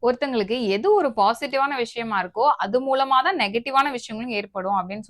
ஒருத்தங்களுக்கு எது ஒரு பாசிட்டிவான விஷயமா இருக்கோ, அது மூலமா தான் நெகட்டிவான விஷயங்களும் ஏற்படும் அப்படின்னு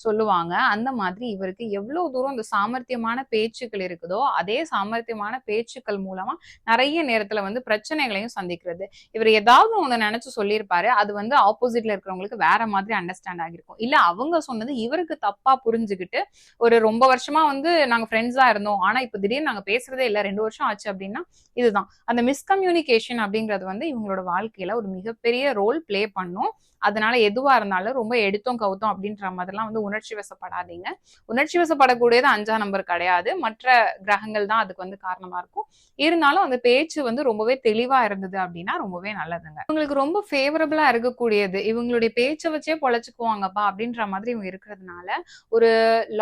சொல்லுவாங்க. அந்த மாதிரி இவருக்கு எவ்வளவு தூரம் இந்த சாமர்த்தியமான பேச்சுக்கள் இருக்குதோ, அதே சாமர்த்தியமான பேச்சுக்கள் மூலமா நெறைய நேரத்துல வந்து பிரச்சனைகளையும் சந்திக்கிறது. இவர் ஏதாவது ஒண்ணு நெனச்சு சொல்லியிருப்பாரு. அது வந்து ஆப்போசிட்ல இருக்கிறவங்களுக்கு வேற மாதிரி அண்டர்ஸ்டாண்ட் ஆகியிருக்கும். இல்ல அவங்க சொன்னது இவருக்கு தப்பா புரிஞ்சுகிட்டு, ஒரு ரொம்ப வருஷமா வந்து நாங்க ஃப்ரெண்ட்ஸா இருந்தோம். ஆனா இப்ப திடீர்னு நாங்க பேசுறதே இல்ல. 2 வருஷம் ஆச்சு அப்படின்னா, இதுதான். அந்த மிஸ்கம்யூனிகேஷன் அப்படிங்கிறது வந்து இவங்களோட வாழ்க்கையில ஒரு மிகப்பெரிய ரோல் ப்ளே பண்ணும். அதனால எதுவா இருந்தாலும் ரொம்ப எடுத்தோம் கவுத்தோம் அப்படின்ற மாதிரிலாம் வந்து உணர்ச்சி வசப்படாதீங்க. உணர்ச்சி வசப்படக்கூடியது 5ஆம் நம்பர் கிடையாது. மற்ற கிரகங்கள் தான் அதுக்கு வந்து காரணமா இருக்கும். இருந்தாலும் அந்த பேச்சு வந்து ரொம்பவே தெளிவா இருந்தது அப்படின்னா ரொம்பவே நல்லதுங்க. இவங்களுக்கு ரொம்ப ஃபேவரபிளா இருக்கக்கூடியது. இவங்களுடைய பேச்ச வச்சே பொழைச்சுக்குவாங்கப்பா அப்படின்ற மாதிரி இவங்க இருக்கிறதுனால, ஒரு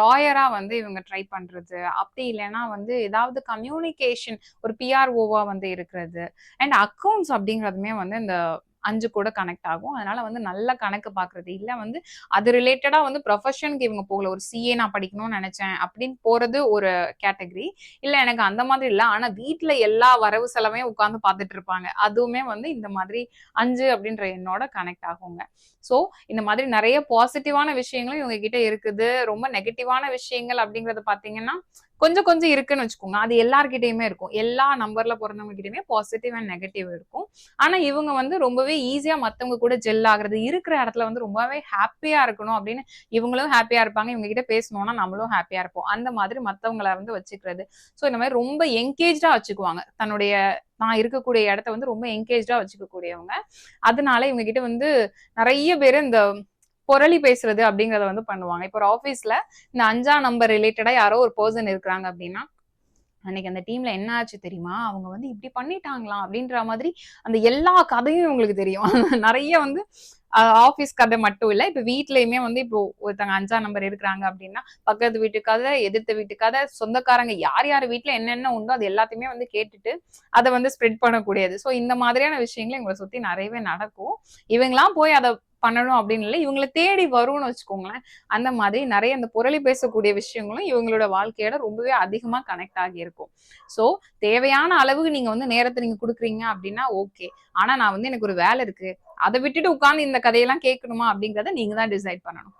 லாயரா வந்து இவங்க ட்ரை பண்றது. அப்படி இல்லைன்னா வந்து ஏதாவது கம்யூனிகேஷன் ஒரு பிஆர்ஓவா வந்து இருக்கிறது. அண்ட் அக்கவுண்ட்ஸ் அப்படிங்கிறதுமே வந்து இந்த 5 கூட கனெக்ட் ஆகும். அதனால வந்து நல்ல கணக்கு பார்க்குறது. இல்ல வந்து அது ரிலேட்டடா வந்து ப்ரொஃபஷனுக்கு இவங்க போகல. ஒரு சிஏ நான் படிக்கணும்னு நெனச்சேன் அப்படின்னு போறது ஒரு கேட்டகரி. இல்ல எனக்கு அந்த மாதிரி இல்ல. ஆனா வீட்ல எல்லா வரவு செலவையும் உட்கார்ந்து பார்த்துட்டு இருப்பாங்க. அதுவுமே வந்து இந்த மாதிரி 5 அப்படின்ற எண்ணோட கனெக்ட் ஆகுங்க. ஸோ இந்த மாதிரி நெறைய பாசிட்டிவான விஷயங்களும் இவங்க கிட்ட இருக்குது. ரொம்ப நெகட்டிவான விஷயங்கள் அப்படிங்கிறது பார்த்தீங்கன்னா, கொஞ்சம் கொஞ்சம் இருக்குன்னு வச்சுக்கோங்க. அது எல்லார்கிட்டயுமே இருக்கும். எல்லா நம்பர்ல பொறந்தவங்க கிட்டயுமே பாசிட்டிவ் அண்ட் நெகட்டிவ் இருக்கும். ஆனா இவங்க வந்து ரொம்பவே ஈஸியா மத்தவங்க கூட ஜெல் ஆகுறது, இருக்கிற இடத்துல வந்து ரொம்பவே ஹேப்பியா இருக்கணும் அப்படின்னு இவங்களும் ஹேப்பியா இருப்பாங்க. இவங்க கிட்ட பேசணும்னா நம்மளும் ஹேப்பியா இருப்போம். அந்த மாதிரி மத்தவங்கள வந்து வச்சுக்கிறது. ஸோ இந்த மாதிரி ரொம்ப என்கேஜ்டா வச்சுக்குவாங்க. தன்னுடைய நான் இருக்கக்கூடிய இடத்த வந்து ரொம்ப என்கேஜ்டா வச்சுக்க கூடியவங்க. அதனால இவங்க கிட்ட வந்து நெறைய பேரு இந்த புரளி பேசுறது அப்படிங்கறத வந்து பண்ணுவாங்க. இப்போ ஒரு ஆபீஸ்ல இந்த 5ஆம் நம்பர் ரிலேட்டடா யாரோ ஒரு பெர்சன் இருக்கிறாங்க அப்படின்னா, அன்னைக்கு அந்த டீம்ல என்ன ஆச்சு தெரியுமா? அவங்க வந்து இப்படி பண்ணிட்டாங்களாம் அப்படின்ற மாதிரி அந்த எல்லா கதையும் இவங்களுக்கு தெரியும். நெறைய வந்து ஆஃபீஸ் கதை மட்டும் இல்ல. இப்ப வீட்லயுமே வந்து இப்போ ஒருத்தங்க 5ஆம் நம்பர் இருக்கிறாங்க அப்படின்னா, பக்கத்து வீட்டு கதை, எதிர்த்த வீட்டு கதை, சொந்தக்காரங்க யார் யார் வீட்ல என்னென்ன உண்டோ அது எல்லாத்தையுமே வந்து கேட்டுட்டு, அத வந்து ஸ்ப்ரெட் பண்ணக்கூடியது. ஸோ இந்த மாதிரியான விஷயங்கள் இவங்கள சுத்தி நெறையவே நடக்கும். இவங்கலாம் போய் அத பண்ணணும் அப்படின்னு இல்ல. இவங்கள தேடி வரும்னு வச்சுக்கோங்களேன். அந்த மாதிரி நெறைய இந்த புரளி பேசக்கூடிய விஷயங்களும் இவங்களோட வாழ்க்கையோட ரொம்பவே அதிகமா கனெக்ட் ஆகியிருக்கும். ஸோ தேவையான அளவுக்கு நீங்க வந்து நேரத்த நீங்க குடுக்குறீங்க அப்படின்னா ஓகே. ஆனா நான் வந்து எனக்கு ஒரு வேலை இருக்கு. அத விட்டுட்டு உட்கார்ந்து இந்த கதையெல்லாம் கேட்கணுமா அப்படிங்கிறத நீங்க தான் டிசைட் பண்ணணும்.